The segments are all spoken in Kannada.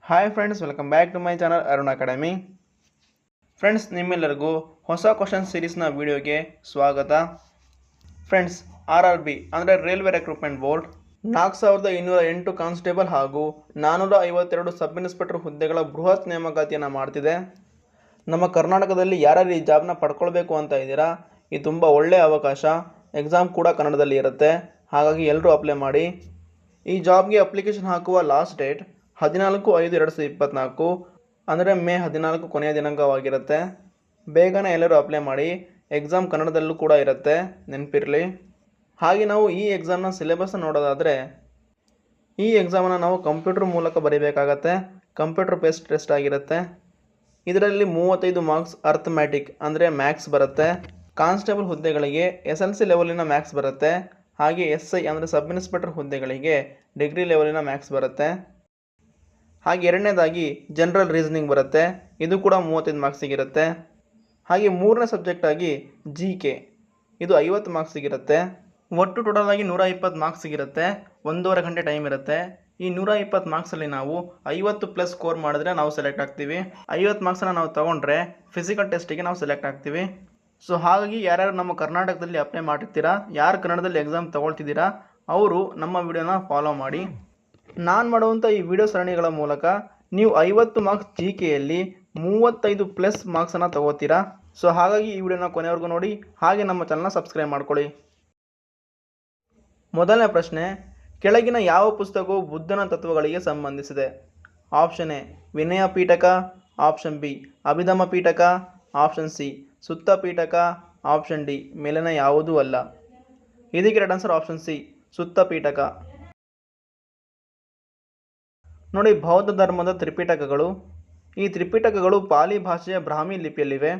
Hi friends, welcome back to my channel Arun academy. Friends, ನಿಮ್ಮೆಲ್ಲರಿಗೂ ಹೊಸ ಕ್ವಶನ್ ಸೀರೀಸ್ನ ವಿಡಿಯೋಗೆ ಸ್ವಾಗತ. ಫ್ರೆಂಡ್ಸ್, RRB ಅಂದರೆ ರೈಲ್ವೆ ರಿಕ್ರೂಟ್ಮೆಂಟ್ ಬೋರ್ಡ್ 4208 ಕಾನ್ಸ್ಟೇಬಲ್ ಹಾಗೂ 452 ಸಬ್ ಇನ್ಸ್ಪೆಕ್ಟರ್ ಹುದ್ದೆಗಳ ಬೃಹತ್ ನೇಮಕಾತಿಯನ್ನು ಮಾಡ್ತಿದೆ. ನಮ್ಮ ಕರ್ನಾಟಕದಲ್ಲಿ ಯಾರ್ಯಾರು ಈ ಜಾಬ್ನ ಪಡ್ಕೊಳ್ಬೇಕು ಅಂತ ಇದ್ದೀರಾ, ಇದು ತುಂಬ ಒಳ್ಳೆಯ ಅವಕಾಶ. ಎಕ್ಸಾಮ್ ಕೂಡ ಕನ್ನಡದಲ್ಲಿ ಇರುತ್ತೆ, ಹಾಗಾಗಿ ಎಲ್ಲರೂ ಅಪ್ಲೈ ಮಾಡಿ. ಈ ಜಾಬ್ಗೆ ಅಪ್ಲಿಕೇಶನ್ ಹಾಕುವ ಲಾಸ್ಟ್ ಡೇಟ್ 14/5/2024 ಅಂದರೆ ಮೇ 14 ಕೊನೆಯ ದಿನಾಂಕವಾಗಿರುತ್ತೆ. ಬೇಗನೆ ಎಲ್ಲರೂ ಅಪ್ಲೈ ಮಾಡಿ. ಎಕ್ಸಾಮ್ ಕನ್ನಡದಲ್ಲೂ ಕೂಡ ಇರುತ್ತೆ, ನೆನಪಿರಲಿ. ಹಾಗೆ ನಾವು ಈ ಎಕ್ಸಾಮ್ನ ಸಿಲೆಬಸ್ನ ನೋಡೋದಾದರೆ, ಈ ಎಕ್ಸಾಮನ್ನು ನಾವು ಕಂಪ್ಯೂಟರ್ ಮೂಲಕ ಬರೀಬೇಕಾಗತ್ತೆ. ಕಂಪ್ಯೂಟರ್ ಬೇಸ್ಡ್ ಟೆಸ್ಟ್ ಆಗಿರುತ್ತೆ. ಇದರಲ್ಲಿ 35 ಮಾರ್ಕ್ಸ್ ಅರ್ಥಮ್ಯಾಟಿಕ್ ಅಂದರೆ ಮ್ಯಾಥ್ಸ್ ಬರುತ್ತೆ. ಕಾನ್ಸ್ಟೇಬಲ್ ಹುದ್ದೆಗಳಿಗೆ SLC ಲೆವೆಲಿನ ಮ್ಯಾಥ್ಸ್ ಬರುತ್ತೆ. ಹಾಗೆ SI ಅಂದರೆ ಸಬ್ ಇನ್ಸ್ಪೆಕ್ಟರ್ ಹುದ್ದೆಗಳಿಗೆ ಡಿಗ್ರಿ ಲೆವೆಲಿನ ಮ್ಯಾಥ್ಸ್ ಬರುತ್ತೆ. ಹಾಗೆ ಎರಡನೇದಾಗಿ ಜನರಲ್ ರೀಸನಿಂಗ್ ಬರುತ್ತೆ, ಇದು ಕೂಡ 35 ಮಾರ್ಕ್ಸಿಗಿರುತ್ತೆ. ಹಾಗೆ ಮೂರನೇ ಸಬ್ಜೆಕ್ಟಾಗಿ GK, ಇದು 50 ಮಾರ್ಕ್ಸಿಗಿರುತ್ತೆ. ಒಟ್ಟು ಟೋಟಲ್ ಆಗಿ 120 ಮಾರ್ಕ್ಸಿಗಿರುತ್ತೆ. 1.5 ಗಂಟೆ ಟೈಮ್ ಇರುತ್ತೆ. ಈ 120 ಮಾರ್ಕ್ಸಲ್ಲಿ ನಾವು 50+ ಸ್ಕೋರ್ ಮಾಡಿದ್ರೆ ನಾವು ಸೆಲೆಕ್ಟ್ ಆಗ್ತೀವಿ. 50 ಮಾರ್ಕ್ಸನ್ನು ನಾವು ತೊಗೊಂಡ್ರೆ ಫಿಸಿಕಲ್ ಟೆಸ್ಟಿಗೆ ನಾವು ಸೆಲೆಕ್ಟ್ ಆಗ್ತೀವಿ. ಸೊ ಹಾಗಾಗಿ ಯಾರ್ಯಾರು ನಮ್ಮ ಕರ್ನಾಟಕದಲ್ಲಿ ಅಪ್ಲೈ ಮಾಡಿರ್ತೀರಾ, ಯಾರು ಕನ್ನಡದಲ್ಲಿ ಎಕ್ಸಾಮ್ ತೊಗೊಳ್ತಿದ್ದೀರಾ, ಅವರು ನಮ್ಮ ವಿಡಿಯೋನ ಫಾಲೋ ಮಾಡಿ. ನಾನು ಮಾಡುವಂಥ ಈ ವಿಡಿಯೋ ಸರಣಿಗಳ ಮೂಲಕ ನೀವು 50 ಮಾರ್ಕ್ಸ್ GKಯಲ್ಲಿ 35+ ಮಾರ್ಕ್ಸನ್ನು ತಗೋತೀರಾ. ಸೊ ಹಾಗಾಗಿ ಈ ವಿಡಿಯೋನ ಕೊನೆವರೆಗೂ ನೋಡಿ, ಹಾಗೆ ನಮ್ಮ ಚಾನಲ್ನ ಸಬ್ಸ್ಕ್ರೈಬ್ ಮಾಡ್ಕೊಳ್ಳಿ. ಮೊದಲನೇ ಪ್ರಶ್ನೆ, ಕೆಳಗಿನ ಯಾವ ಪುಸ್ತಕವು ಬುದ್ಧನ ತತ್ವಗಳಿಗೆ ಸಂಬಂಧಿಸಿದೆ? Option A Vinaya Pitaka, option B Abhidhamma Pitaka, option C Sutta Pitaka, option D ಮೇಲಿನ ಯಾವುದೂ ಅಲ್ಲ. ಇದಕ್ಕೆ right answer option C Sutta Pitaka. ನೋಡಿ, ಬೌದ್ಧ ಧರ್ಮದ ತ್ರಿಪಿಟಕಗಳು. ಈ ತ್ರಿಪಿಟಕಗಳು ಪಾಲಿ ಭಾಷೆಯ ಬ್ರಾಹ್ಮಿ ಲಿಪಿಯಲ್ಲಿವೆ.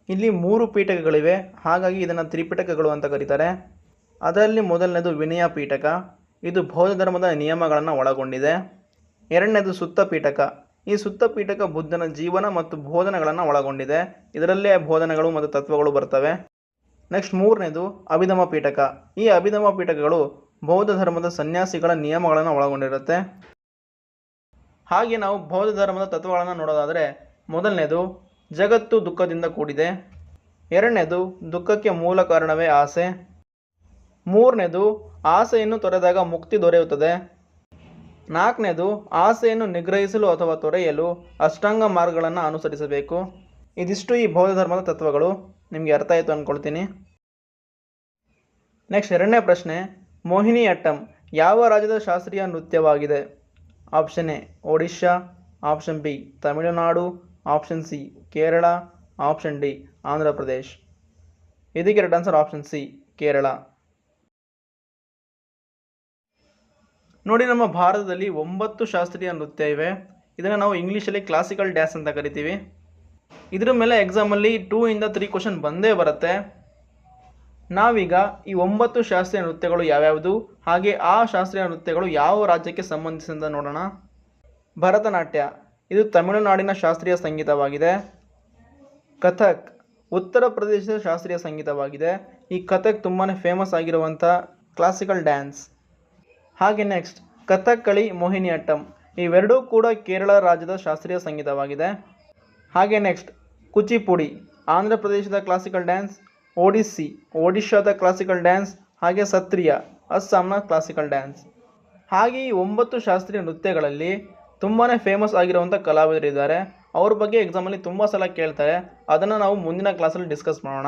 ಇಲ್ಲಿ 3 ಪೀಠಕಗಳಿವೆ, ಹಾಗಾಗಿ ಇದನ್ನು ತ್ರಿಪಿಟಕಗಳು ಅಂತ ಕರೀತಾರೆ. ಅದರಲ್ಲಿ ಮೊದಲನೇದು ವಿನಯ ಪೀಠಕ, ಇದು ಬೌದ್ಧ ಧರ್ಮದ ನಿಯಮಗಳನ್ನು ಒಳಗೊಂಡಿದೆ. ಎರಡನೇದು ಸುತ್ತ ಪೀಠಕ, ಈ ಸುತ್ತ ಪೀಠಕ ಬುದ್ಧನ ಜೀವನ ಮತ್ತು ಬೋಧನೆಗಳನ್ನು ಒಳಗೊಂಡಿದೆ. ಇದರಲ್ಲೇ ಬೋಧನೆಗಳು ಮತ್ತು ತತ್ವಗಳು ಬರ್ತವೆ. ನೆಕ್ಸ್ಟ್ ಮೂರನೇದು ಅಭಿಧಮ ಪೀಠಕ. ಈ ಅಭಿಧಮ ಪೀಠಕಗಳು ಬೌದ್ಧ ಧರ್ಮದ ಸನ್ಯಾಸಿಗಳ ನಿಯಮಗಳನ್ನು ಒಳಗೊಂಡಿರುತ್ತೆ. ಹಾಗೆ ನಾವು ಬೌದ್ಧ ಧರ್ಮದ ತತ್ವಗಳನ್ನು ನೋಡೋದಾದರೆ, ಮೊದಲನೇದು ಜಗತ್ತು ದುಃಖದಿಂದ ಕೂಡಿದೆ. ಎರಡನೇದು ದುಃಖಕ್ಕೆ ಮೂಲ ಕಾರಣವೇ ಆಸೆ. ಮೂರನೇದು ಆಸೆಯನ್ನು ತೊರೆದಾಗ ಮುಕ್ತಿ ದೊರೆಯುತ್ತದೆ. ನಾಲ್ಕನೇದು ಆಸೆಯನ್ನು ನಿಗ್ರಹಿಸಲು ಅಥವಾ ತೊರೆಯಲು ಅಷ್ಟಾಂಗ ಮಾರ್ಗಗಳನ್ನು ಅನುಸರಿಸಬೇಕು. ಇದಿಷ್ಟು ಈ ಬೌದ್ಧ ಧರ್ಮದ ತತ್ವಗಳು. ನಿಮಗೆ ಅರ್ಥ ಆಯಿತು ಅಂದ್ಕೊಳ್ತೀನಿ. ನೆಕ್ಸ್ಟ್ ಎರಡನೇ ಪ್ರಶ್ನೆ, ಮೋಹಿನಿಯಟ್ಟಂ ಯಾವ ರಾಜ್ಯದ ಶಾಸ್ತ್ರೀಯ ನೃತ್ಯವಾಗಿದೆ? Option A Odisha, option B Tamil Nadu, option C Kerala, option D Andhra Pradesh. ಇದಕ್ಕೆ right answer option C Kerala. ನೋಡಿ, ನಮ್ಮ ಭಾರತದಲ್ಲಿ 9 ಶಾಸ್ತ್ರೀಯ ನೃತ್ಯ ಇವೆ. ಇದನ್ನು ನಾವು ಇಂಗ್ಲೀಷಲ್ಲಿ ಕ್ಲಾಸಿಕಲ್ ಡ್ಯಾನ್ಸ್ ಅಂತ ಕರಿತೀವಿ. ಇದ್ರ ಮೇಲೆ ಎಕ್ಸಾಮಲ್ಲಿ 2 ಇಂದ 3 ಕ್ವಶನ್ ಬಂದೇ ಬರುತ್ತೆ. ನಾವೀಗ ಈ 9 ಶಾಸ್ತ್ರೀಯ ನೃತ್ಯಗಳು ಯಾವ್ಯಾವುದು, ಹಾಗೆ ಆ ಶಾಸ್ತ್ರೀಯ ನೃತ್ಯಗಳು ಯಾವ ರಾಜ್ಯಕ್ಕೆ ಸಂಬಂಧಿಸಿದ ನೋಡೋಣ. ಭರತನಾಟ್ಯ, ಇದು ತಮಿಳುನಾಡಿನ ಶಾಸ್ತ್ರೀಯ ಸಂಗೀತವಾಗಿದೆ. ಕಥಕ್ ಉತ್ತರ ಪ್ರದೇಶದ ಶಾಸ್ತ್ರೀಯ ಸಂಗೀತವಾಗಿದೆ. ಈ ಕಥಕ್ ತುಂಬಾ ಫೇಮಸ್ ಆಗಿರುವಂಥ ಕ್ಲಾಸಿಕಲ್ ಡ್ಯಾನ್ಸ್. ಹಾಗೆ ನೆಕ್ಸ್ಟ್ ಕಥಕ್ಕಳಿ, ಮೋಹಿನಿಯಟ್ಟಂ ಇವೆರಡೂ ಕೂಡ ಕೇರಳ ರಾಜ್ಯದ ಶಾಸ್ತ್ರೀಯ ಸಂಗೀತವಾಗಿದೆ. ಹಾಗೆ ನೆಕ್ಸ್ಟ್ ಕುಚಿಪುಡಿ ಆಂಧ್ರ ಪ್ರದೇಶದ ಕ್ಲಾಸಿಕಲ್ ಡ್ಯಾನ್ಸ್, ಒಡಿಸ್ಸಿ ಒಡಿಶಾದ ಕ್ಲಾಸಿಕಲ್ ಡ್ಯಾನ್ಸ್, ಹಾಗೆ ಸತ್ರಿಯ ಅಸ್ಸಾಂನ ಕ್ಲಾಸಿಕಲ್ ಡ್ಯಾನ್ಸ್. ಹಾಗೆ ಈ 9 ಶಾಸ್ತ್ರೀಯ ನೃತ್ಯಗಳಲ್ಲಿ ತುಂಬಾ ಫೇಮಸ್ ಆಗಿರುವಂಥ ಕಲಾವಿದರಿದ್ದಾರೆ. ಅವ್ರ ಬಗ್ಗೆ ಎಕ್ಸಾಮಲ್ಲಿ ತುಂಬ ಸಲ ಕೇಳ್ತಾರೆ. ಅದನ್ನು ನಾವು ಮುಂದಿನ ಕ್ಲಾಸಲ್ಲಿ ಡಿಸ್ಕಸ್ ಮಾಡೋಣ.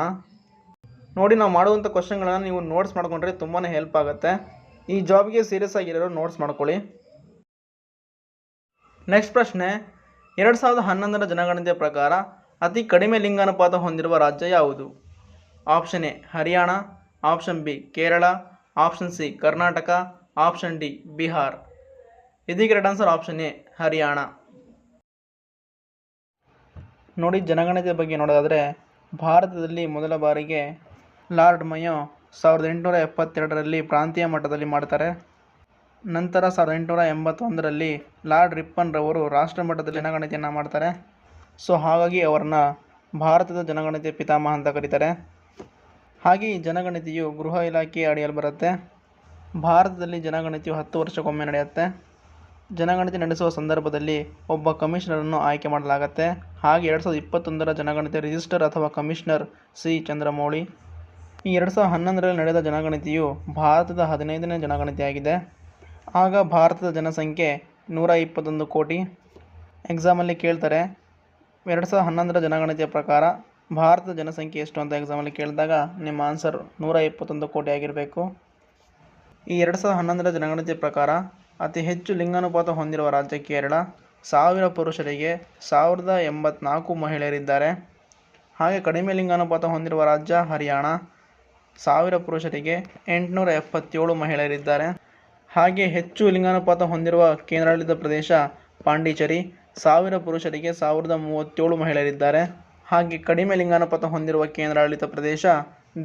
ನೋಡಿ, ನಾವು ಮಾಡುವಂಥ ಕ್ವಶನ್ಗಳನ್ನು ನೀವು ನೋಟ್ಸ್ ಮಾಡ್ಕೊಂಡ್ರೆ ತುಂಬಾ ಹೆಲ್ಪ್ ಆಗುತ್ತೆ. ಈ ಜಾಬ್ಗೆ ಸೀರಿಯಸ್ ಆಗಿರೋರು ನೋಟ್ಸ್ ಮಾಡ್ಕೊಳ್ಳಿ. ನೆಕ್ಸ್ಟ್ ಪ್ರಶ್ನೆ, 2011ರ ಜನಗಣತಿಯ ಪ್ರಕಾರ ಅತಿ ಕಡಿಮೆ ಲಿಂಗಾನುಪಾತ ಹೊಂದಿರುವ ರಾಜ್ಯ ಯಾವುದು? Option A Haryana, option B Kerala, option C Karnataka, option D Bihar. ಇದಕ್ಕೆ right answer option A Haryana. ನೋಡಿ, ಜನಗಣತಿಯ ಬಗ್ಗೆ ನೋಡೋದಾದರೆ, ಭಾರತದಲ್ಲಿ ಮೊದಲ ಬಾರಿಗೆ ಲಾರ್ಡ್ ಮಯೋ 1872ರಲ್ಲಿ ಪ್ರಾಂತೀಯ ಮಟ್ಟದಲ್ಲಿ ಮಾಡ್ತಾರೆ. ನಂತರ 1881ರಲ್ಲಿ ಲಾರ್ಡ್ ರಿಪ್ಪನ್ ರವರು ರಾಷ್ಟ್ರ ಮಟ್ಟದಲ್ಲಿ ಜನಗಣತಿಯನ್ನು ಮಾಡ್ತಾರೆ. ಸೊ ಹಾಗಾಗಿ ಅವರನ್ನ ಭಾರತದ ಜನಗಣತಿಯ ಪಿತಾಮಹ ಅಂತ ಕರೀತಾರೆ. ಹಾಗೆ ಈ ಜನಗಣತಿಯು ಗೃಹ ಇಲಾಖೆಯ ಅಡಿಯಲ್ಲಿ ಬರುತ್ತೆ. ಭಾರತದಲ್ಲಿ ಜನಗಣತಿಯು 10 ವರ್ಷಕ್ಕೊಮ್ಮೆ ನಡೆಯುತ್ತೆ. ಜನಗಣತಿ ನಡೆಸುವ ಸಂದರ್ಭದಲ್ಲಿ ಒಬ್ಬ ಕಮಿಷನರನ್ನು ಆಯ್ಕೆ ಮಾಡಲಾಗುತ್ತೆ. ಹಾಗೆ 2021ರ ಜನಗಣತಿ ರಿಜಿಸ್ಟರ್ ಅಥವಾ ಕಮಿಷನರ್ ಸಿ. ಚಂದ್ರಮೌಳಿ. ಈ 2011ರಲ್ಲಿ ನಡೆದ ಜನಗಣತಿಯು ಭಾರತದ 15ನೇ ಜನಗಣತಿಯಾಗಿದೆ. ಆಗ ಭಾರತದ ಜನಸಂಖ್ಯೆ 121 ಕೋಟಿ. ಎಕ್ಸಾಮಲ್ಲಿ ಕೇಳ್ತಾರೆ 2011ರ ಜನಗಣತಿಯ ಪ್ರಕಾರ ಭಾರತದ ಜನಸಂಖ್ಯೆ ಎಷ್ಟು ಅಂತ ಎಕ್ಸಾಮಲ್ಲಿ ಕೇಳಿದಾಗ ನಿಮ್ಮ ಆನ್ಸರ್ 121 ಕೋಟಿ ಆಗಿರಬೇಕು. ಈ 2011ರ ಜನಗಣತಿಯ ಪ್ರಕಾರ ಅತಿ ಹೆಚ್ಚು ಲಿಂಗಾನುಪಾತ ಹೊಂದಿರುವ ರಾಜ್ಯ ಕೇರಳ. 1000 ಪುರುಷರಿಗೆ 1084 ಮಹಿಳೆಯರಿದ್ದಾರೆ. ಹಾಗೆ ಕಡಿಮೆ ಲಿಂಗಾನುಪಾತ ಹೊಂದಿರುವ ರಾಜ್ಯ ಹರಿಯಾಣ. 1000 ಪುರುಷರಿಗೆ 877 ಮಹಿಳೆಯರಿದ್ದಾರೆ. ಹಾಗೆ ಹೆಚ್ಚು ಲಿಂಗಾನುಪಾತ ಹೊಂದಿರುವ ಕೇಂದ್ರಾಡಳಿತ ಪ್ರದೇಶ ಪಾಂಡಿಚೇರಿ. 1000 ಪುರುಷರಿಗೆ 1037 ಮಹಿಳೆಯರಿದ್ದಾರೆ. ಹಾಗೆ ಕಡಿಮೆ ಲಿಂಗಾನುಪಾತ ಹೊಂದಿರುವ ಕೇಂದ್ರಾಡಳಿತ ಪ್ರದೇಶ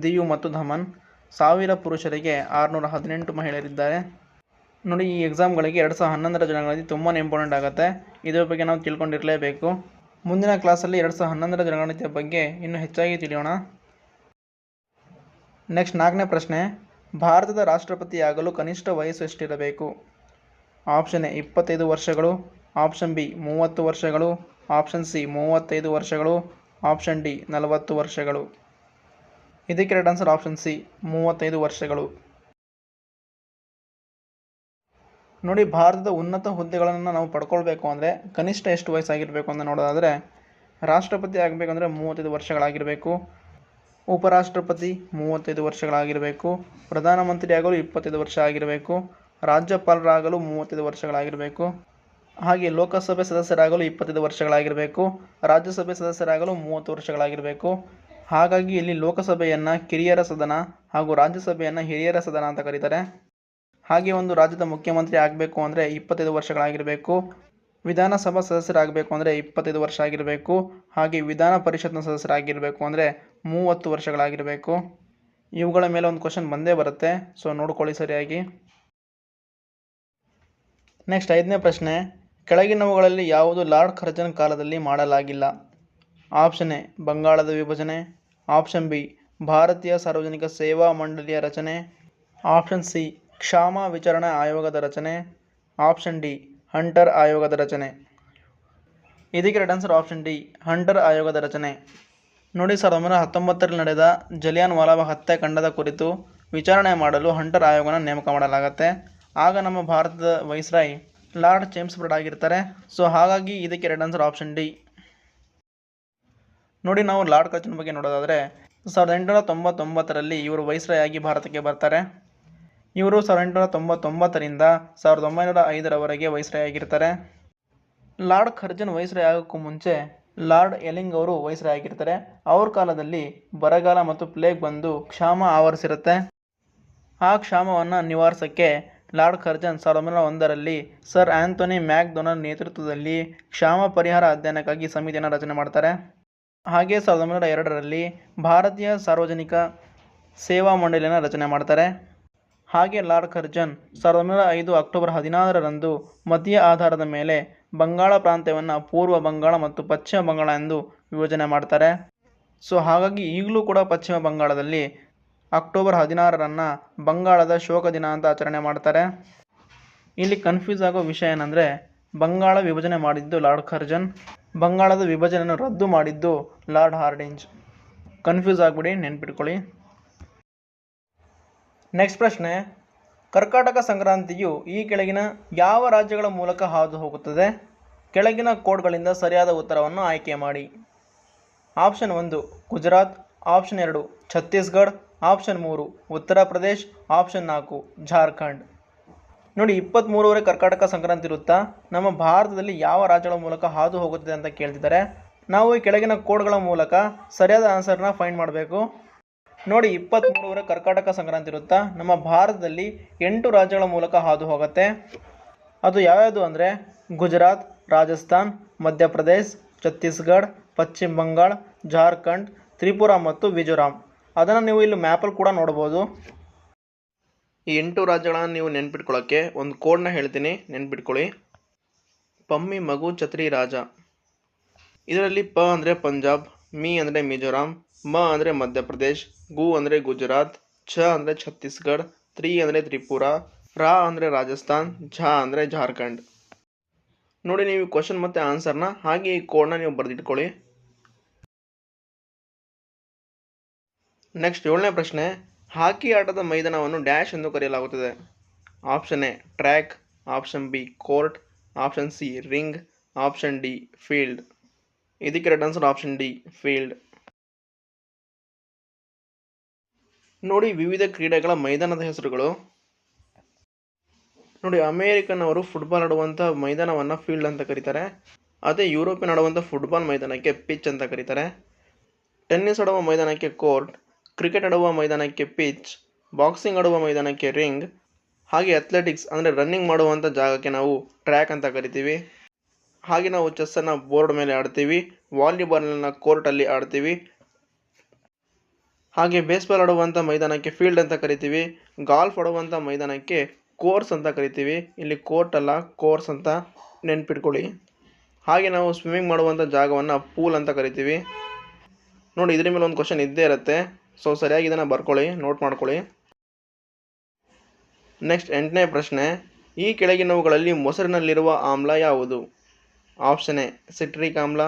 ದಿಯು ಮತ್ತು ದಮನ್. 1000 ಪುರುಷರಿಗೆ 618 ಮಹಿಳೆಯರಿದ್ದಾರೆ. ನೋಡಿ, ಈ ಎಕ್ಸಾಮ್ಗಳಿಗೆ 2011ರ ಜನಗಣತಿ ತುಂಬಾ ಇಂಪಾರ್ಟೆಂಟ್ ಆಗುತ್ತೆ. ಇದರ ಬಗ್ಗೆ ನಾವು ತಿಳ್ಕೊಂಡಿರಲೇಬೇಕು. ಮುಂದಿನ ಕ್ಲಾಸಲ್ಲಿ 2011ರ ಜನಗಣತಿಯ ಬಗ್ಗೆ ಇನ್ನೂ ಹೆಚ್ಚಾಗಿ ತಿಳಿಯೋಣ. ನೆಕ್ಸ್ಟ್ 4ನೇ ಪ್ರಶ್ನೆ, ಭಾರತದ ರಾಷ್ಟ್ರಪತಿಯಾಗಲು ಕನಿಷ್ಠ ವಯಸ್ಸು ಎಷ್ಟಿರಬೇಕು? ಆಪ್ಷನ್ ಎ 25 ವರ್ಷಗಳು, ಆಪ್ಷನ್ ಬಿ 30 ವರ್ಷಗಳು, ಆಪ್ಷನ್ ಸಿ 35 ವರ್ಷಗಳು, ಆಪ್ಷನ್ ಡಿ 40 ವರ್ಷಗಳು. ಇದಕ್ಕೆ ರೈಟ್ ಆನ್ಸರ್ ಆಪ್ಷನ್ ಸಿ 35 ವರ್ಷಗಳು. ನೋಡಿ, ಭಾರತದ ಉನ್ನತ ಹುದ್ದೆಗಳನ್ನು ನಾವು ಪಡ್ಕೊಳ್ಬೇಕು ಅಂದರೆ ಕನಿಷ್ಠ ಎಷ್ಟು ವಯಸ್ಸಾಗಿರಬೇಕು ಅಂತ ನೋಡೋದಾದರೆ ರಾಷ್ಟ್ರಪತಿ ಆಗಬೇಕಂದ್ರೆ 35 ವರ್ಷಗಳಾಗಿರಬೇಕು, ಉಪರಾಷ್ಟ್ರಪತಿ 35 ವರ್ಷಗಳಾಗಿರಬೇಕು, ಪ್ರಧಾನಮಂತ್ರಿ ಆಗಲು 25 ವರ್ಷ ಆಗಿರಬೇಕು, ರಾಜ್ಯಪಾಲರಾಗಲು 35 ವರ್ಷಗಳಾಗಿರಬೇಕು, ಹಾಗೆ ಲೋಕಸಭೆ ಸದಸ್ಯರಾಗಲು 25 ವರ್ಷಗಳಾಗಿರಬೇಕು, ರಾಜ್ಯಸಭೆ ಸದಸ್ಯರಾಗಲು 30 ವರ್ಷಗಳಾಗಿರಬೇಕು. ಹಾಗಾಗಿ ಇಲ್ಲಿ ಲೋಕಸಭೆಯನ್ನು ಕಿರಿಯರ ಸದನ ಹಾಗೂ ರಾಜ್ಯಸಭೆಯನ್ನು ಹಿರಿಯರ ಸದನ ಅಂತ ಕರೀತಾರೆ. ಹಾಗೆ ಒಂದು ರಾಜ್ಯದ ಮುಖ್ಯಮಂತ್ರಿ ಆಗಬೇಕು ಅಂದರೆ 25 ವರ್ಷಗಳಾಗಿರಬೇಕು, ವಿಧಾನಸಭಾ ಸದಸ್ಯರಾಗಬೇಕು ಅಂದರೆ 25 ವರ್ಷ ಆಗಿರಬೇಕು, ಹಾಗೆ ವಿಧಾನ ಪರಿಷತ್ನ ಸದಸ್ಯರಾಗಿರಬೇಕು ಅಂದರೆ 30 ವರ್ಷಗಳಾಗಿರಬೇಕು. ಇವುಗಳ ಮೇಲೆ ಒಂದು ಕ್ವಶನ್ ಬಂದೇ ಬರುತ್ತೆ, ಸೊ ನೋಡ್ಕೊಳ್ಳಿ ಸರಿಯಾಗಿ. ನೆಕ್ಸ್ಟ್ 5ನೇ ಪ್ರಶ್ನೆ, ಕೆಳಗಿನವುಗಳಲ್ಲಿ ಯಾವುದು ಲಾರ್ಡ್ ಕರ್ಜನ್ ಕಾಲದಲ್ಲಿ ಮಾಡಲಾಗಿಲ್ಲ? ಆಪ್ಷನ್ ಎ ಬಂಗಾಳದ ವಿಭಜನೆ, ಆಪ್ಷನ್ ಬಿ ಭಾರತೀಯ ಸಾರ್ವಜನಿಕ ಸೇವಾ ಮಂಡಳಿಯ ರಚನೆ, ಆಪ್ಷನ್ ಸಿ ಕ್ಷಾಮ ವಿಚಾರಣಾ ಆಯೋಗದ ರಚನೆ, ಆಪ್ಷನ್ ಡಿ ಹಂಟರ್ ಆಯೋಗದ ರಚನೆ. ಇದಕ್ಕೆ right answer option D hunter ಆಯೋಗದ ರಚನೆ. ನೋಡಿ, 1919ರಲ್ಲಿ ನಡೆದ ಜಲಿಯನ್ ವಾಲಾಬಾಗ್ ಹತ್ಯಾಕಾಂಡದ ಕುರಿತು ವಿಚಾರಣೆ ಮಾಡಲು ಹಂಟರ್ ಆಯೋಗನ ನೇಮಕ ಮಾಡಲಾಗುತ್ತೆ. ಆಗ ನಮ್ಮ ಭಾರತದ ವೈಸ್ರಾಯ್ ಲಾರ್ಡ್ ಚೇಮ್ಸ್ಫರ್ಡ್ ಆಗಿರ್ತಾರೆ. ಸೊ ಹಾಗಾಗಿ ಇದಕ್ಕೆ ರೈಟ್ ಆನ್ಸರ್ ಆಪ್ಷನ್ ಡಿ. ನೋಡಿ, ನಾವು ಲಾರ್ಡ್ ಕರ್ಜನ್ ಬಗ್ಗೆ ನೋಡೋದಾದರೆ 1899ರಲ್ಲಿ ಇವರು ವೈಸ್ರಾಯ್ ಆಗಿ ಭಾರತಕ್ಕೆ ಬರ್ತಾರೆ. ಇವರು 1899ರಿಂದ 1905ರವರೆಗೆ ವೈಸ್ರಾಯ್ ಆಗಿರ್ತಾರೆ. ಲಾರ್ಡ್ ಕರ್ಜನ್ ವೈಸ್ರಾಯ್ ಆಗೋಕ್ಕೂ ಮುಂಚೆ ಲಾರ್ಡ್ ಎಲಿಂಗ್ ಅವರು ವೈಸ್ರಾಯ್ ಆಗಿರ್ತಾರೆ. ಅವ್ರ ಕಾಲದಲ್ಲಿ ಬರಗಾಲ ಮತ್ತು ಪ್ಲೇಗ್ ಬಂದು ಕ್ಷಾಮ ಆವರಿಸಿರುತ್ತೆ. ಆ ಕ್ಷಾಮವನ್ನು ನಿವಾರಿಸೋಕ್ಕೆ ಲಾರ್ಡ್ ಕರ್ಜನ್ 1901ರಲ್ಲಿ ಸರ್ ಆಂಥೋನಿ ಮ್ಯಾಕ್ಡೊನಾಲ್ಡ್ ನೇತೃತ್ವದಲ್ಲಿ ಕ್ಷಾಮ ಪರಿಹಾರ ಅಧ್ಯಯನಕ್ಕಾಗಿ ಸಮಿತಿಯನ್ನು ರಚನೆ ಮಾಡ್ತಾರೆ. ಹಾಗೆ 1902ರಲ್ಲಿ ಭಾರತೀಯ ಸಾರ್ವಜನಿಕ ಸೇವಾ ಮಂಡಳಿಯನ್ನು ರಚನೆ ಮಾಡ್ತಾರೆ. ಹಾಗೆ ಲಾರ್ಡ್ ಕರ್ಜನ್ 1905 ಅಕ್ಟೋಬರ್ 16ರಂದು ಮತೀಯ ಆಧಾರದ ಮೇಲೆ ಬಂಗಾಳ ಪ್ರಾಂತ್ಯವನ್ನು ಪೂರ್ವ ಬಂಗಾಳ ಮತ್ತು ಪಶ್ಚಿಮ ಬಂಗಾಳ ಎಂದು ವಿಭಜನೆ ಮಾಡ್ತಾರೆ. ಸೊ ಹಾಗಾಗಿ ಈಗಲೂ ಕೂಡ ಪಶ್ಚಿಮ ಬಂಗಾಳದಲ್ಲಿ ಅಕ್ಟೋಬರ್ 16ರನ್ನು ಬಂಗಾಳದ ಶೋಕ ದಿನ ಅಂತ ಆಚರಣೆ ಮಾಡ್ತಾರೆ. ಇಲ್ಲಿ ಕನ್ಫ್ಯೂಸ್ ಆಗೋ ವಿಷಯ ಏನಂದರೆ ಬಂಗಾಳ ವಿಭಜನೆ ಮಾಡಿದ್ದು ಲಾರ್ಡ್ ಕರ್ಜನ್, ಬಂಗಾಳದ ವಿಭಜನೆಯನ್ನು ರದ್ದು ಮಾಡಿದ್ದು ಲಾರ್ಡ್ ಹಾರ್ಡಿಂಜ್. ಕನ್ಫ್ಯೂಸ್ ಆಗಿಬಿಡಿ, ನೆನ್ಪಿಟ್ಕೊಳ್ಳಿ. ನೆಕ್ಸ್ಟ್ ಪ್ರಶ್ನೆ, ಕರ್ಕಾಟಕ ಸಂಕ್ರಾಂತಿಯು ಈ ಕೆಳಗಿನ ಯಾವ ರಾಜ್ಯಗಳ ಮೂಲಕ ಹಾದು ಹೋಗುತ್ತದೆ? ಕೆಳಗಿನ ಕೋಡ್ಗಳಿಂದ ಸರಿಯಾದ ಉತ್ತರವನ್ನು ಆಯ್ಕೆ ಮಾಡಿ. Option 1 Gujarat, option 2 Chhattisgarh, option 3 Uttar Pradesh, option 4 Jharkhand. ನೋಡಿ, 23ರವರೆಗೆ ಕರ್ಕಾಟಕ ಸಂಕ್ರಾಂತಿ ಇರುತ್ತಾ ನಮ್ಮ ಭಾರತದಲ್ಲಿ ಯಾವ ರಾಜ್ಯಗಳ ಮೂಲಕ ಹಾದು ಹೋಗುತ್ತದೆ ಅಂತ ಕೇಳ್ತಿದ್ದಾರೆ. ನಾವು ಈ ಕೆಳಗಿನ ಕೋಡ್ಗಳ ಮೂಲಕ ಸರಿಯಾದ ಆನ್ಸರ್ನ ಫೈಂಡ್ ಮಾಡಬೇಕು. ನೋಡಿ, 23ರವರೆಗೆ ಕರ್ಕಾಟಕ ಸಂಕ್ರಾಂತಿ ಇರುತ್ತಾ ನಮ್ಮ ಭಾರತದಲ್ಲಿ 8 ರಾಜ್ಯಗಳ ಮೂಲಕ ಹಾದು ಹೋಗುತ್ತೆ. ಅದು ಯಾವ್ಯಾವುದು ಅಂದರೆ ಗುಜರಾತ್, ರಾಜಸ್ಥಾನ್, ಮಧ್ಯಪ್ರದೇಶ್, ಛತ್ತೀಸ್ಗಢ, ಪಶ್ಚಿಮ ಬಂಗಾಳ, ಜಾರ್ಖಂಡ್, ತ್ರಿಪುರಾ ಮತ್ತು ಮಿಜೋರಾಂ. ಅದನ್ನು ನೀವು ಇಲ್ಲಿ ಮ್ಯಾಪಲ್ಲಿ ಕೂಡ ನೋಡ್ಬೋದು. ಈ 8 ರಾಜ್ಯಗಳನ್ನು ನೀವು ನೆನ್ಪಿಟ್ಕೊಳ್ಳೋಕ್ಕೆ ಒಂದು ಕೋಡ್ನ ಹೇಳ್ತೀನಿ, ನೆನ್ಪಿಟ್ಕೊಳ್ಳಿ. ಪಮ್ಮಿ ಮಗು ಛತ್ರಿ ರಾಜ. ಇದರಲ್ಲಿ ಪ ಅಂದರೆ ಪಂಜಾಬ್, ಮಿ ಅಂದರೆ ಮಿಜೋರಾಂ, ಮ ಅಂದರೆ ಮಧ್ಯಪ್ರದೇಶ್, ಗು ಅಂದರೆ ಗುಜರಾತ್, ಛ ಅಂದರೆ ಛತ್ತೀಸ್ಗಢ, ತ್ರಿ ಅಂದರೆ ತ್ರಿಪುರಾ, ರಾ ಅಂದರೆ ರಾಜಸ್ಥಾನ್, ಝ ಅಂದರೆ ಜಾರ್ಖಂಡ್. ನೋಡಿ ನೀವು ಕ್ವಶನ್ ಮತ್ತು ಆನ್ಸರ್ನ ಹಾಗೆ ಈ ಕೋಡ್ನ ನೀವು ಬರೆದಿಟ್ಕೊಳ್ಳಿ. ನೆಕ್ಸ್ಟ್ 7ನೇ ಪ್ರಶ್ನೆ, ಹಾಕಿ ಆಟದ ಮೈದಾನವನ್ನು ಡ್ಯಾಶ್ ಎಂದು ಕರೆಯಲಾಗುತ್ತದೆ. Option A track, option B court, option C ring, option D field. ಇದಕ್ಕೆ right answer option D field. ನೋಡಿ ವಿವಿಧ ಕ್ರೀಡೆಗಳ ಮೈದಾನದ ಹೆಸರುಗಳು. ನೋಡಿ ಅಮೇರಿಕನ್ ಅವರು ಫುಟ್ಬಾಲ್ ಆಡುವಂಥ ಮೈದಾನವನ್ನು ಫೀಲ್ಡ್ ಅಂತ ಕರೀತಾರೆ. ಅದೇ ಯುರೋಪಿಯನ್ ಆಡುವಂಥ ಫುಟ್ಬಾಲ್ ಮೈದಾನಕ್ಕೆ ಪಿಚ್ ಅಂತ ಕರೀತಾರೆ. ಟೆನ್ನಿಸ್ ಆಡುವ ಮೈದಾನಕ್ಕೆ ಕೋರ್ಟ್, ಕ್ರಿಕೆಟ್ ಆಡುವ ಮೈದಾನಕ್ಕೆ ಪಿಚ್, ಬಾಕ್ಸಿಂಗ್ ಆಡುವ ಮೈದಾನಕ್ಕೆ ರಿಂಗ್, ಹಾಗೆ ಅಥ್ಲೆಟಿಕ್ಸ್ ಅಂದರೆ ರನ್ನಿಂಗ್ ಮಾಡುವಂಥ ಜಾಗಕ್ಕೆ ನಾವು ಟ್ರ್ಯಾಕ್ ಅಂತ ಕರಿತೀವಿ. ಹಾಗೆ ನಾವು ಚೆಸ್ಸನ್ನು ಬೋರ್ಡ್ ಮೇಲೆ ಆಡ್ತೀವಿ, ವಾಲಿಬಾಲ್ನ ಕೋರ್ಟಲ್ಲಿ ಆಡ್ತೀವಿ. ಹಾಗೆ ಬೇಸ್ಬಾಲ್ ಆಡುವಂಥ ಮೈದಾನಕ್ಕೆ ಫೀಲ್ಡ್ ಅಂತ ಕರಿತೀವಿ. ಗಾಲ್ಫ್ ಆಡುವಂಥ ಮೈದಾನಕ್ಕೆ ಕೋರ್ಸ್ ಅಂತ ಕರಿತೀವಿ. ಇಲ್ಲಿ ಕೋರ್ಟ್ ಅಲ್ಲ ಕೋರ್ಸ್ ಅಂತ ನೆನ್ಪಿಟ್ಕೊಳ್ಳಿ. ಹಾಗೆ ನಾವು ಸ್ವಿಮ್ಮಿಂಗ್ ಮಾಡುವಂಥ ಜಾಗವನ್ನು ಪೂಲ್ ಅಂತ ಕರಿತೀವಿ. ನೋಡಿ ಇದ್ರ ಮೇಲೆ ಒಂದು ಕ್ವಶನ್ ಇದ್ದೇ ಇರುತ್ತೆ, ಸೊ ಸರಿಯಾಗಿ ಇದನ್ನು ಬರ್ಕೊಳ್ಳಿ, ನೋಟ್ ಮಾಡ್ಕೊಳ್ಳಿ. ನೆಕ್ಸ್ಟ್ 8ನೇ ಪ್ರಶ್ನೆ, ಈ ಕೆಳಗಿನವುಗಳಲ್ಲಿ ಮೊಸರಿನಲ್ಲಿರುವ ಆಮ್ಲ ಯಾವುದು? ಆಪ್ಷನ್ ಎ ಸಿಟ್ರಿಕ್ ಆಮ್ಲ,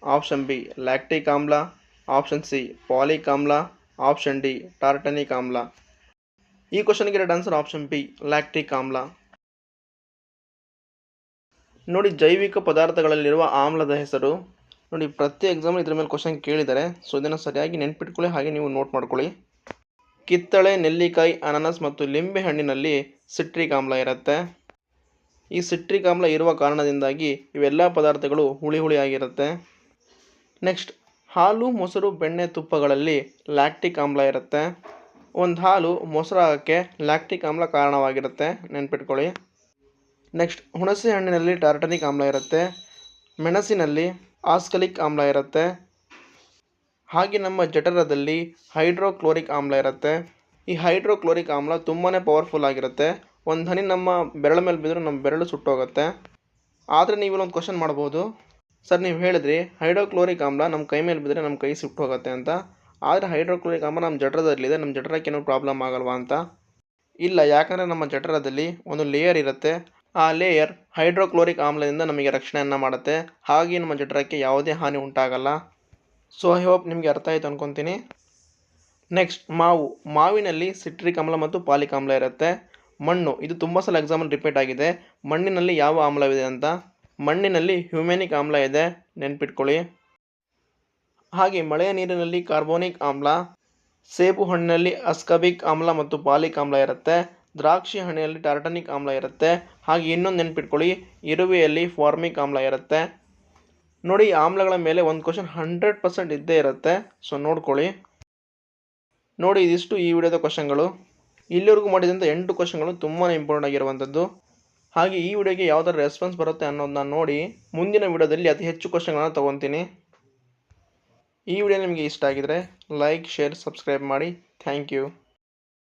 ಆಪ್ಷನ್ ಬಿ ಲ್ಯಾಕ್ಟಿಕ್ ಆಮ್ಲ, ಆಪ್ಷನ್ ಸಿ ಪಾಲಿಕ್ ಆಮ್ಲ, ಆಪ್ಷನ್ ಡಿ ಟಾರ್ಟನಿಕ್ ಆಮ್ಲ. ಈ ಕ್ವಶನ್ಗೆ right answer option B lactic ಆಮ್ಲ. ನೋಡಿ ಜೈವಿಕ ಪದಾರ್ಥಗಳಲ್ಲಿರುವ ಆಮ್ಲದ ಹೆಸರು. ನೋಡಿ ಪ್ರತಿ ಎಕ್ಸಾಮ್ ಇದ್ರ ಮೇಲೆ ಕ್ವಶನ್ ಕೇಳಿದ್ದಾರೆ, ಸೊ ಇದನ್ನು ಸರಿಯಾಗಿ ನೆನ್ಪಿಟ್ಕೊಳ್ಳಿ, ಹಾಗೆ ನೀವು ನೋಟ್ ಮಾಡ್ಕೊಳ್ಳಿ. ಕಿತ್ತಳೆ, ನೆಲ್ಲಿಕಾಯಿ, ಅನಾನಸ್ ಮತ್ತು ಲಿಂಬೆ ಹಣ್ಣಿನಲ್ಲಿ ಸಿಟ್ರಿಕ್ ಆಮ್ಲ ಇರುತ್ತೆ. ಈ ಸಿಟ್ರಿಕ್ ಆಮ್ಲ ಇರುವ ಕಾರಣದಿಂದಾಗಿ ಇವೆಲ್ಲ ಪದಾರ್ಥಗಳು ಹುಳಿ ಹುಳಿಯಾಗಿರುತ್ತೆ. ನೆಕ್ಸ್ಟ್ ಹಾಲು, ಮೊಸರು, ಬೆಣ್ಣೆ, ತುಪ್ಪಗಳಲ್ಲಿ ಲ್ಯಾಕ್ಟಿಕ್ ಆಮ್ಲ ಇರುತ್ತೆ. ಒಂದು ಹಾಲು ಮೊಸರು ಆಗೋಕ್ಕೆ ಲ್ಯಾಕ್ಟಿಕ್ ಆಮ್ಲ ಕಾರಣವಾಗಿರುತ್ತೆ, ನೆನ್ಪಿಟ್ಕೊಳ್ಳಿ. ನೆಕ್ಸ್ಟ್ ಹುಣಸೆ ಹಣ್ಣಿನಲ್ಲಿ ಟಾರ್ಟನಿಕ್ ಆಮ್ಲ ಇರುತ್ತೆ, ಮೆಣಸಿನಲ್ಲಿ ಆಸ್ಕಲಿಕ್ ಆಮ್ಲ ಇರುತ್ತೆ. ಹಾಗೆ ನಮ್ಮ ಜಠರದಲ್ಲಿ ಹೈಡ್ರೋಕ್ಲೋರಿಕ್ ಆಮ್ಲ ಇರುತ್ತೆ. ಈ ಹೈಡ್ರೋಕ್ಲೋರಿಕ್ ಆಮ್ಲ ತುಂಬಾ ಪವರ್ಫುಲ್ ಆಗಿರುತ್ತೆ. ಒಂದು ಹನಿ ನಮ್ಮ ಬೆರಳ ಮೇಲೆ ಬಿದ್ದರೂ ನಮ್ಮ ಬೆರಳು ಸುಟ್ಟೋಗುತ್ತೆ. ಆದರೆ ನೀವು ಒಂದು ಕ್ವಶನ್ ಮಾಡ್ಬೋದು, ಸರ್ ನೀವು ಹೇಳಿದ್ರಿ ಹೈಡ್ರೋಕ್ಲೋರಿಕ್ ಆಮ್ಲ ನಮ್ಮ ಕೈ ಮೇಲೆ ಬಿದ್ದರೆ ನಮ್ಮ ಕೈ ಸುಟ್ಟೋಗುತ್ತೆ ಅಂತ, ಆದರೆ ಹೈಡ್ರೋಕ್ಲೋರಿಕ್ ಆಮ್ಲ ನಮ್ಮ ಜಠರದಲ್ಲಿದೆ, ನಮ್ಮ ಜಠರಕ್ಕೆ ಏನೂ ಪ್ರಾಬ್ಲಮ್ ಆಗಲ್ವಾ ಅಂತ. ಇಲ್ಲ, ಯಾಕಂದರೆ ನಮ್ಮ ಜಠರದಲ್ಲಿ ಒಂದು ಲೇಯರ್ ಇರುತ್ತೆ, ಆ ಲೇಯರ್ ಹೈಡ್ರೋಕ್ಲೋರಿಕ್ ಆಮ್ಲದಿಂದ ನಮಗೆ ರಕ್ಷಣೆಯನ್ನು ಮಾಡುತ್ತೆ, ಹಾಗೆ ನಮ್ಮ ಜಠರಕ್ಕೆ ಯಾವುದೇ ಹಾನಿ ಉಂಟಾಗಲ್ಲ. ಸೊ ಐ ಹೋಪ್ ನಿಮಗೆ ಅರ್ಥ ಆಯಿತು ಅನ್ಕೊತೀನಿ. ನೆಕ್ಸ್ಟ್ ಮಾವಿನಲ್ಲಿ ಸಿಟ್ರಿಕ್ ಆಮ್ಲ ಮತ್ತು ಪಾಲಿಕ್ ಆಮ್ಲ ಇರುತ್ತೆ. ಮಣ್ಣು, ಇದು ತುಂಬ ಸಲ ಎಕ್ಸಾಮಲ್ಲಿ ರಿಪೀಟ್ ಆಗಿದೆ, ಮಣ್ಣಿನಲ್ಲಿ ಯಾವ ಆಮ್ಲವಿದೆ ಅಂತ. ಮಣ್ಣಿನಲ್ಲಿ ಹ್ಯೂಮೆನಿಕ್ ಆಮ್ಲ ಇದೆ, ನೆನ್ಪಿಟ್ಕೊಳ್ಳಿ. ಹಾಗೆ ಮಳೆಯ ನೀರಿನಲ್ಲಿ ಕಾರ್ಬೋನಿಕ್ ಆಮ್ಲ, ಸೇಬು ಹಣ್ಣಿನಲ್ಲಿ ಅಸ್ಕಾಬಿಕ್ ಆಮ್ಲ ಮತ್ತು ಪಾಲಿಕ್ ಆಮ್ಲ ಇರುತ್ತೆ. ದ್ರಾಕ್ಷಿ ಹಣ್ಣಿನಲ್ಲಿ ಟಾರ್ಟನಿಕ್ ಆಮ್ಲ ಇರುತ್ತೆ. ಹಾಗೆ ಇನ್ನೊಂದು ನೆನ್ಪಿಟ್ಕೊಳ್ಳಿ, ಇರುವೆಯಲ್ಲಿ ಫಾರ್ಮಿಕ್ ಆಮ್ಲ ಇರುತ್ತೆ. ನೋಡಿ ಆಮ್ಲಗಳ ಮೇಲೆ ಒಂದು ಕ್ವಶನ್ 100% ಇದ್ದೇ ಇರುತ್ತೆ, ಸೊ ನೋಡ್ಕೊಳ್ಳಿ. ನೋಡಿ ಇದಿಷ್ಟು ಈ ವಿಡಿಯೋದ ಕ್ವಶನ್ಗಳು. ಇಲ್ಲಿವರೆಗೂ ಮಾಡಿದಂಥ 8 ಕ್ವಶನ್ಗಳು ತುಂಬಾ ಇಂಪಾರ್ಟೆಂಟ್ ಆಗಿರುವಂಥದ್ದು. ಹಾಗೆ ಈ ವಿಡಿಯೋಗೆ ಯಾವ ಥರ ರೆಸ್ಪಾನ್ಸ್ ಬರುತ್ತೆ ಅನ್ನೋದನ್ನ ನೋಡಿ ಮುಂದಿನ ವಿಡಿಯೋದಲ್ಲಿ ಅತಿ ಹೆಚ್ಚು ಕ್ವಶನ್ಗಳನ್ನು ತೊಗೊತೀನಿ. ಈ ವಿಡಿಯೋ ನಿಮಗೆ ಇಷ್ಟ ಆಗಿದರೆ ಲೈಕ್, ಶೇರ್, ಸಬ್ಸ್ಕ್ರೈಬ್ ಮಾಡಿ. Thank you.